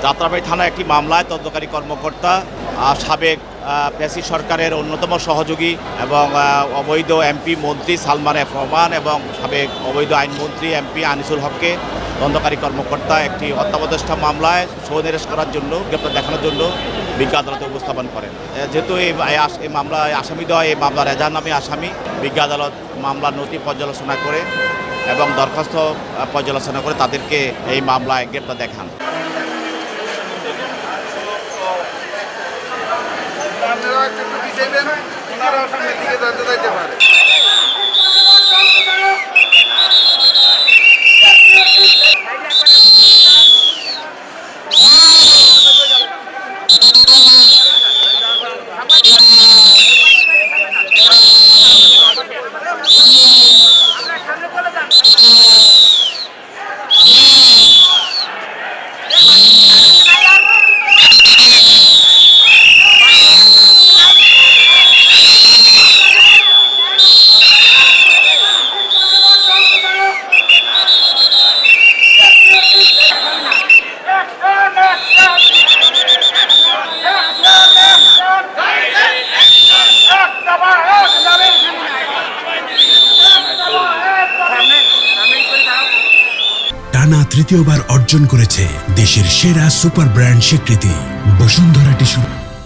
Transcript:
যাত্রাবাড়ী থানায় একটি মামলায় তদন্তকারী কর্মকর্তা সাবেক ফ্যাসিস্ট সরকারের অন্যতম সহযোগী এবং অবৈধ এমপি মন্ত্রী সালমান এফ রহমান এবং সাবেক অবৈধ আইনমন্ত্রী এমপি আনিসুল হককে তদন্তকারী কর্মকর্তা একটি হত্যাপ্রচেষ্টা মামলায় সহনিবেশ করার জন্য গ্রেপ্তার দেখানোর জন্য বিজ্ঞ আদালতে উপস্থাপন করেন। যেহেতু এই মামলায় আসামিদ্বয় এই মামলার এজাহারনামী আসামি, বিজ্ঞ আদালত মামলার নথি পর্যালোচনা করে এবং দরখাস্ত পর্যালোচনা করে তাদেরকে এই মামলায় গ্রেপ্তার দেখান। টানা তৃতীয়বার অর্জন করেছে দেশের সেরা সুপার ব্র্যান্ড স্বীকৃতি বসুন্ধরা টিস্যু।